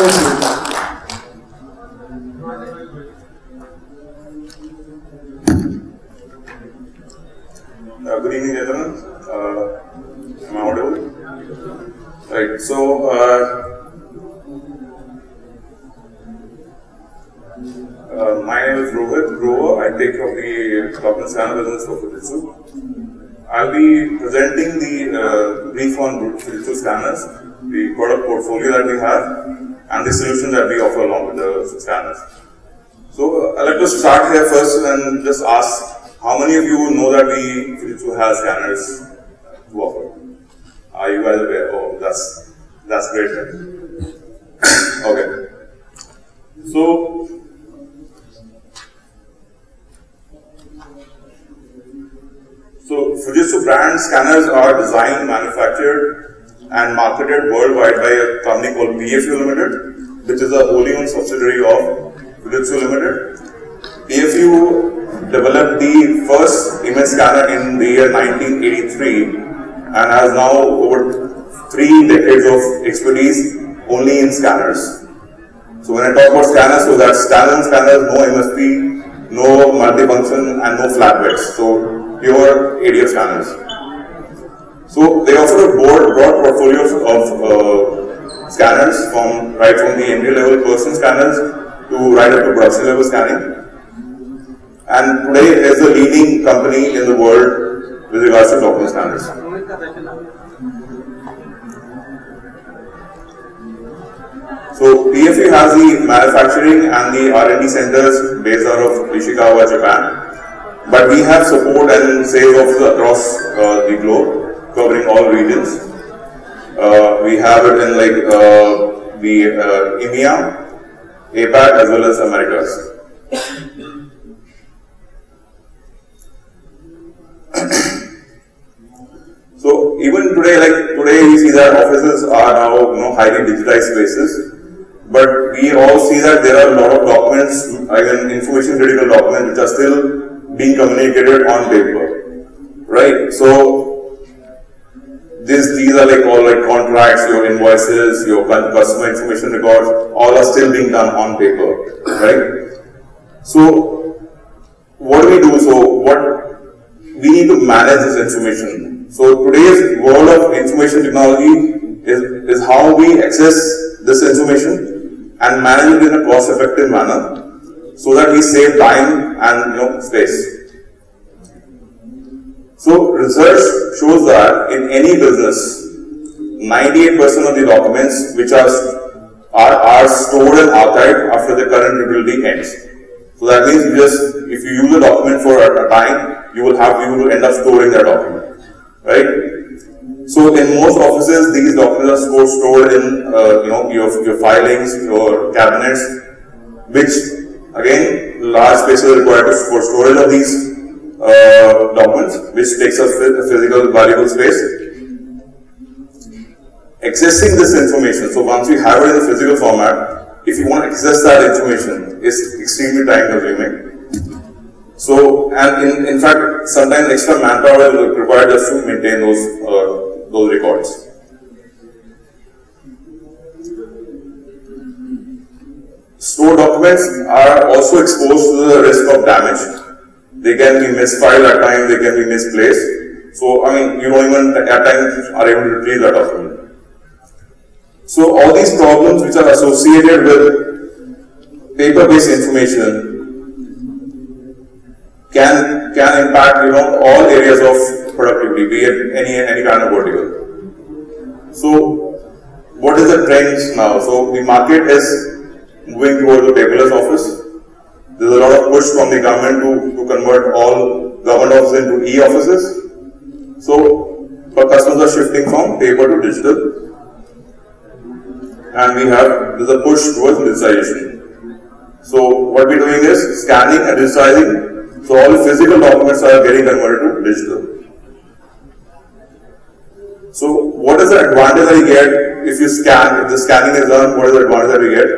Good evening, gentlemen. Am I audible? Right. So, my name is Rohit Grover. I take care of the document scanner business for Fujitsu. I'll be presenting the brief on Fujitsu scanners, the product portfolio that we have, and the solutions that we offer along with the scanners. So, I'd like to start here first and just ask, how many of you know that Fujitsu has scanners to offer? Are you guys aware? Oh, that's great. Okay. So, Fujitsu brand scanners are designed, manufactured, and marketed worldwide by a company called PFU Limited, which is a wholly owned subsidiary of Fujitsu Limited. PFU developed the first image scanner in the year 1983 and has now over 3 decades of expertise only in scanners. So when I talk about scanners, so that's standalone scanners, no MSP, no multifunction, and no flatbeds. So pure ADF scanners. So they offer a broad portfolio of scanners right from the entry level personal scanners to right up to production level scanning. And today is the leading company in the world with regards to document scanners. So PFU has the manufacturing and the R&D centers based out of Ishikawa, Japan. But we have support and sales offices across the globe, covering all regions. We have it in like the EMEA, APAC, as well as Americas. So even today, we see that offices are now highly digitized spaces. But we all see that there are a lot of documents, information critical documents, which are still being communicated on paper, right? So these are all contracts, your invoices, your customer information records, all are still being done on paper, right? So what do we do? So we need to manage this information. So today's world of information technology is how we access this information and manage it in a cost-effective manner, so that we save time and space. So research shows that in any business, 98% of the documents which are stored and archived after the current utility ends. So that means if you use a document for a time, you will end up storing that document, right? So in most offices, these documents are stored in your filings, your cabinets, which again, large space is required for storage of these documents, which takes up physical valuable space. Accessing this information, so once you have it in a physical format, if you want to access that information, it's extremely time consuming. So, and in fact, sometimes extra manpower is required just to maintain those records. Stored documents are also exposed to the risk of damage. They can be misfiled at times, they can be misplaced. So, you don't even at times are able to retrieve that document. So, all these problems which are associated with paper-based information can impact all areas of productivity, be it any kind of vertical. So, what is the trends now? So, the market is moving towards the paperless office. There's a lot of push from the government to convert all government offices into e-offices. So, customers are shifting from paper to digital. And there's a push towards digitization. So, what we're doing is scanning and digitizing. So, all the physical documents are getting converted to digital. So, what is the advantage that you get if you scan? If the scanning is done, what is the advantage that you get?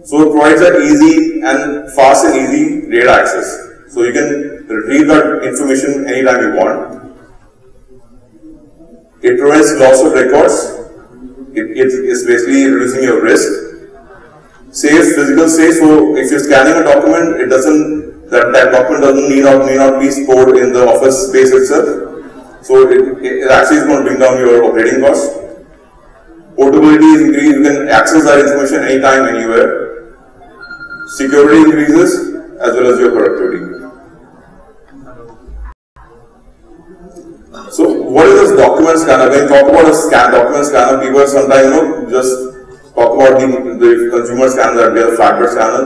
So, it provides an easy and fast and easy data access. So, you can retrieve that information anytime you want. It prevents loss of records. It's basically reducing your risk. Safe, physical safe. So if you're scanning a document, it doesn't, that document doesn't need not be stored in the office space itself. So it actually is going to bring down your operating costs. Portability is increased, you can access that information anytime, anywhere. Security increases as well as your productivity. So what is this document scanner? When you talk about a document scanner, people sometimes just talk about the consumer scanner, that we have a flatbed scanner.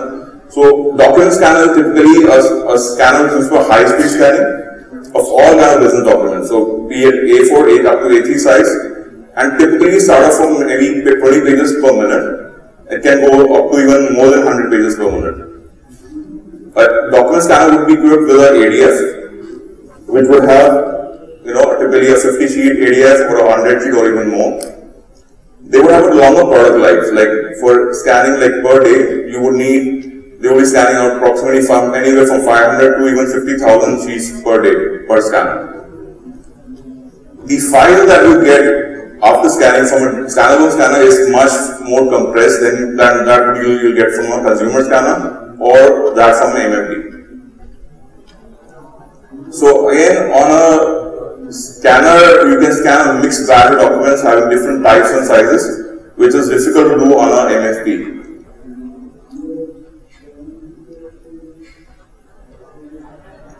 So document scanner is typically a scanner used for high-speed scanning of all kind of business documents. So be it A4, up to A3 size, and typically start off from maybe 20 pages per minute. It can go up to even more than 100 pages per minute. But document scanner would be equipped with an ADF, which would have typically a 50 sheet ADF or a 100 sheet or even more. They would have a longer product life. Like for scanning, like per day, they would be scanning out approximately anywhere from 500 to even 50,000 sheets per day per scanner. The file that you get after scanning from a standalone scanner is much more compressed than that you'll get from a consumer scanner or that from an MFD. So again, on a scanner, you can scan a mixed bag of documents having different types and sizes, which is difficult to do on a MFD.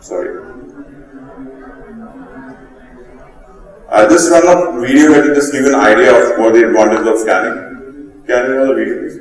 Sorry. I'll just run a video here to just give you an idea of what the advantage of scanning. Can you run the video, please?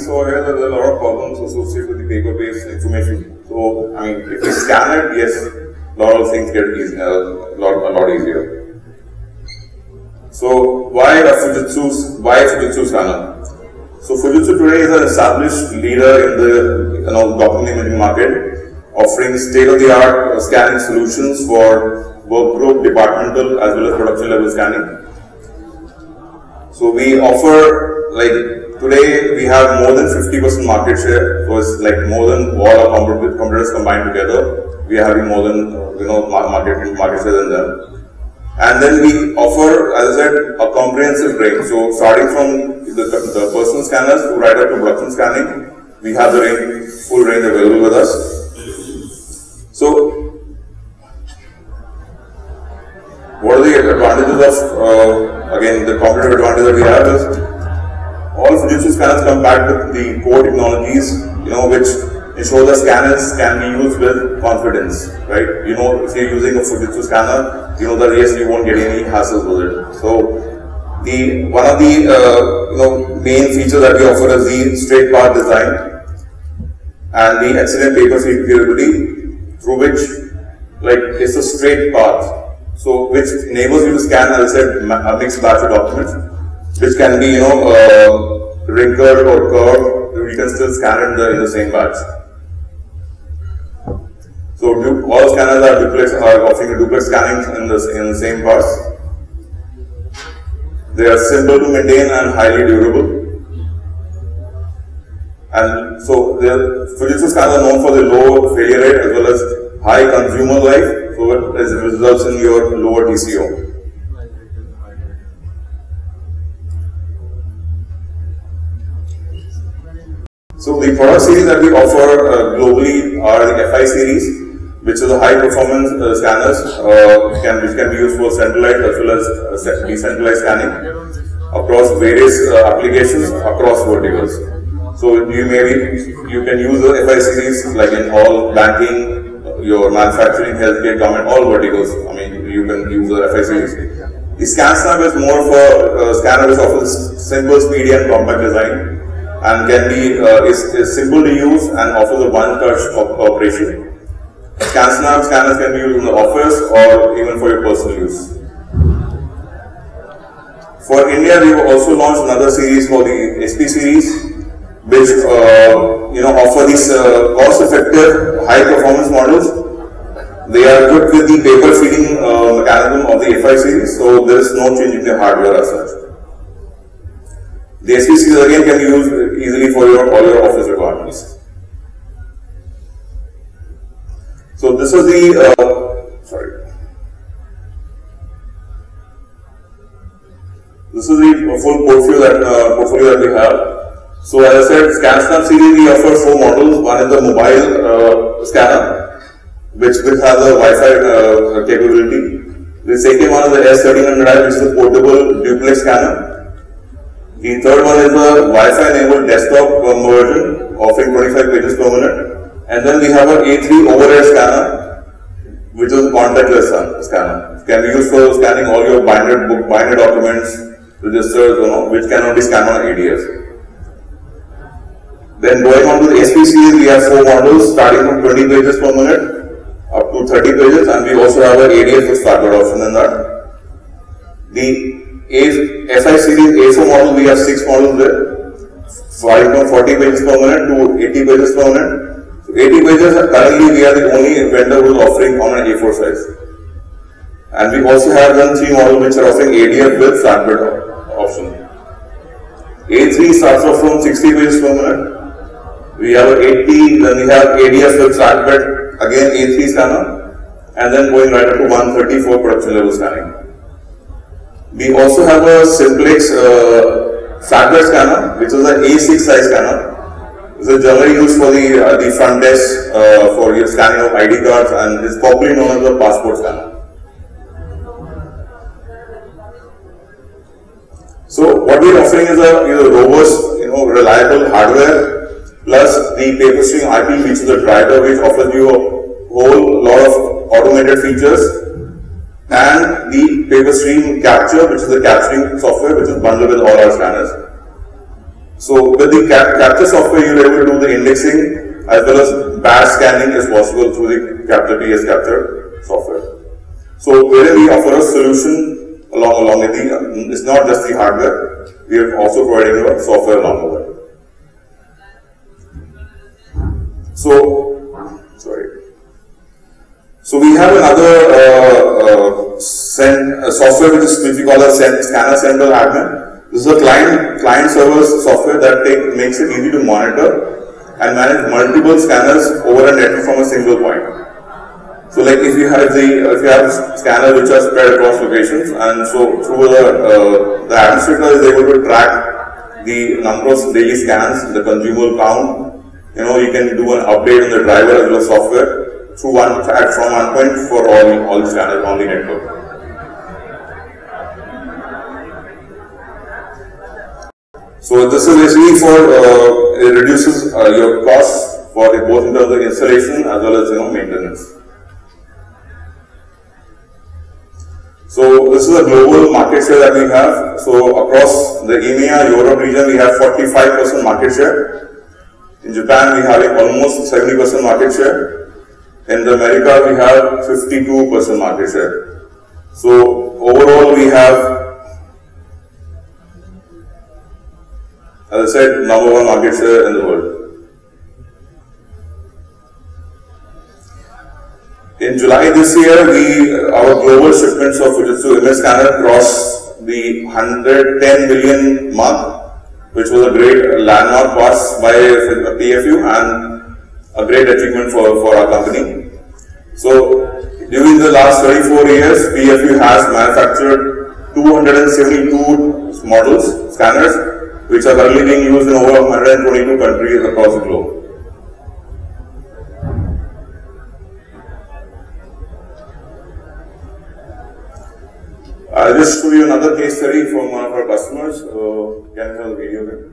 So here there are a lot of problems associated with the paper-based information. So I mean, if you scan it, yes, a lot of things get easy, a lot easier. So why Fujitsu scanner? So Fujitsu today is an established leader in the document imaging market, offering state-of-the-art scanning solutions for work group, departmental as well as production level scanning. So we offer, like, today we have more than 50% market share, so it's like more than all our competitors combined together. We are having more than market share than them. And then we offer, as I said, a comprehensive range. So starting from the personal scanners to right up to production scanning, we have the full range available with us. So what are the advantages of, again, the competitive advantage that we have is all Fujitsu scanners come back with the core technologies, which ensure the scanners can be used with confidence, right? If you're using a Fujitsu scanner, you know that yes, you won't get any hassles with it. So one of the main features that we offer is the straight path design and the excellent paper feed capability, through which it's a straight path, so which enables you to scan, as I said, a mixed batch of documents, which can be wrinkled or curved. You can still scan it in the same batch. So all scanners are offering a duplex scanning in the same pass. They are simple to maintain and highly durable. And so the Fujitsu scanners are known for the low failure rate as well as high consumer life, so it results in your lower TCO. So the product series that we offer globally are the FI series, which is a high performance scanners, which can be used for centralized as well as decentralized scanning across various applications across verticals. So you can use the FI series like in all banking, your manufacturing, healthcare, government, all verticals. I mean, you can use the FI series. The ScanSnap is more for a scanner which offers simple, speedy and compact design, and can be is simple to use and offers a one-touch operation. ScanSnap scanners can be used in the office or even for your personal use. For India, we have also launched another series called the SP series, which offer these cost-effective, high-performance models. They are equipped with the paper feeding mechanism of the FI series, so there is no change in the hardware as such. The SP series again can be used easily for all your office requirements. So this is the this is the full portfolio that we have. So as I said, ScanSnap series we offer 4 models. One is the mobile scanner, which has a Wi-Fi capability. The second one is the S1300i, which is a portable duplex scanner. The third one is the Wi-Fi enabled desktop version, offering 25 pages per minute. And then we have an A3 overhead scanner, which is a contactless scanner. It can be used for scanning all your binded documents, registers, which cannot be scanned on ADS. Then going on to the SP series, we have 4 models starting from 20 pages per minute up to 30 pages, and we also have an ADS with starboard option in that. The FI series A4 model, we have 6 models there, starting from 40 pages per minute to 80 pages per minute. So 80 pages, currently we are the only vendor who is offering on an A4 size. And we also have then 3 models which are offering ADF with flatbed option. A3 starts off from 60 pages per minute. We have 80, then we have ADF with flatbed, again A3 scanner, and then going right up to 130 for production level scanning. We also have a Simplex flatbed scanner, which is an A6 size scanner. This is generally used for the front desk for your scanning of ID cards, and is popularly known as the passport scanner. So what we are offering is a robust, reliable hardware plus the PaperStream IP, which is a driver which offers you a whole lot of automated features, and the PaperStream Capture, which is the capturing software which is bundled with all our scanners. So with the Capture software, you are able to do the indexing as well as batch scanning is possible through the PS Capture software. So wherein we offer a solution along with it's not just the hardware, we are also providing a software along with it. So we have another software which we call a Scanner Central Admin. This is a client server software that makes it easy to monitor and manage multiple scanners over a network from a single point. So So like if you have scanners which are spread across locations, and so through the administrator is able to track the number of daily scans, the consumable count. You can do an update on the driver as well as software through from one point for all the scanners on the network. So this is basically for it reduces your costs for both in terms of installation as well as maintenance. So this is a global market share that we have. So across the EMEA, Europe region, we have 45% market share. In Japan, we have almost 70% market share. In the America, we have 52% market share. So overall, we have, as I said, #1 market share in the world. In July this year, our global shipments of Fujitsu image scanner crossed the 110 million mark, which was a great landmark pass by PFU and a great achievement for our company. So during the last 34 years, PFU has manufactured 272 models, scanners, which are currently being used in over 122 countries across the globe. I'll just show you another case study from one of our customers. Can you have the video again?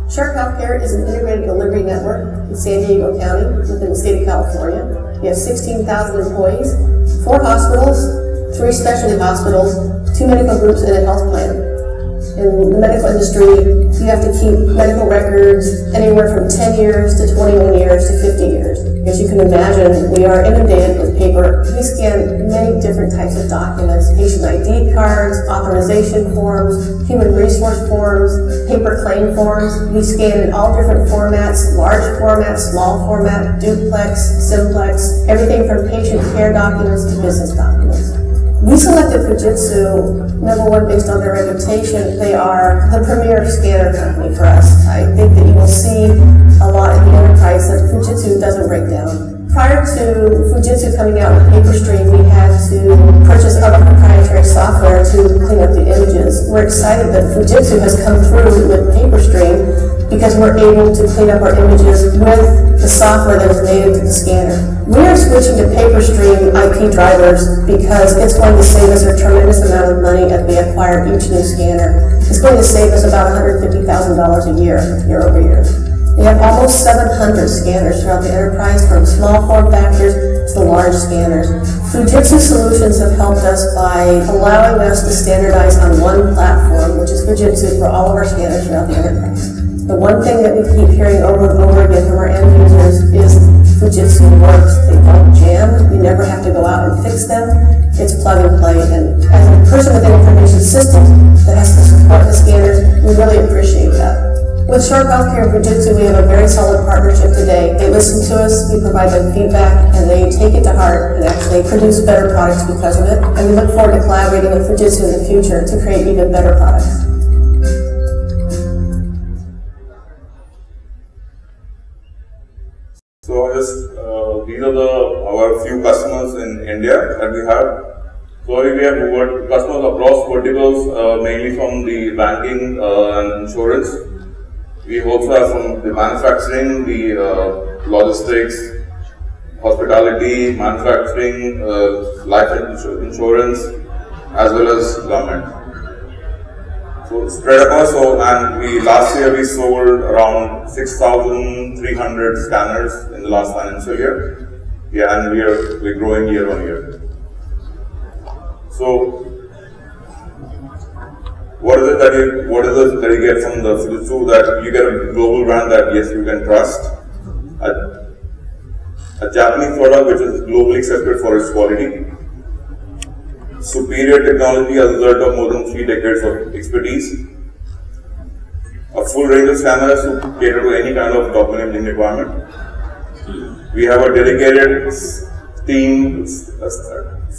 Sharp Healthcare is an integrated delivery network in San Diego County within the state of California. We have 16,000 employees, 4 hospitals, 3 specialty hospitals, 2 medical groups, and a health plan. In the medical industry, you have to keep medical records anywhere from 10 years to 21 years to 50 years. As you can imagine, we are inundated with paper. We scan many different types of documents, patient ID cards, authorization forms, human resource forms, paper claim forms. We scan in all different formats, large format, small format, duplex, simplex, everything from patient care documents to business documents. We selected Fujitsu, #1, based on their reputation. They are the premier scanner company for us. I think that you will see a lot in the enterprise that Fujitsu doesn't break down. Prior to Fujitsu coming out with PaperStream, we had to purchase other proprietary software to clean up the images. We're excited that Fujitsu has come through with PaperStream because we're able to clean up our images with the software that is native to the scanner. We are switching to PaperStream IP drivers because it's going to save us a tremendous amount of money as we acquire each new scanner. It's going to save us about $150,000 a year, year over year. We have almost 700 scanners throughout the enterprise, from small form factors to the large scanners. Fujitsu Solutions have helped us by allowing us to standardize on one platform, which is Fujitsu, for all of our scanners throughout the enterprise. The one thing that we keep hearing over and over again from our end users is Fujitsu works. They don't jam. We never have to go out and fix them. It's plug and play. And as a person within information systems that has to support the scanners, we really appreciate that. With Sharp Healthcare and Fujitsu, we have a very solid partnership today. They listen to us, we provide them feedback, and they take it to heart and actually produce better products because of it. And we look forward to collaborating with Fujitsu in the future to create even better products. So these are our few customers in India that we have. So we have customers across verticals, mainly from the banking and insurance. We also have from the manufacturing, the logistics, hospitality, manufacturing, life insurance, as well as government. So spread across. And last year we sold around 6,300 scanners in the last financial year. Yeah, and we're growing year on year. So what is it that you get from the Fujitsu? That you get a global brand that yes, you can trust. A Japanese product which is globally accepted for its quality. Superior technology as a result of more than 3 decades of expertise. A full range of scanners to cater to any kind of document imaging requirement. We have a dedicated team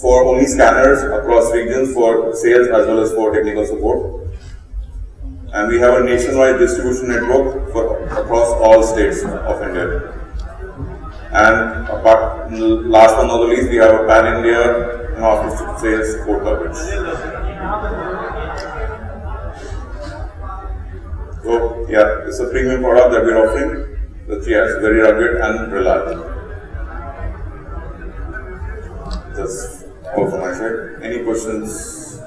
for only scanners across regions for sales as well as for technical support. And we have a nationwide distribution network across all states of India. And last but not the least, we have a pan-India after-sales support coverage. So yeah, it's a premium product that we're offering. That's very rugged and reliable. That's all from my side. Any questions?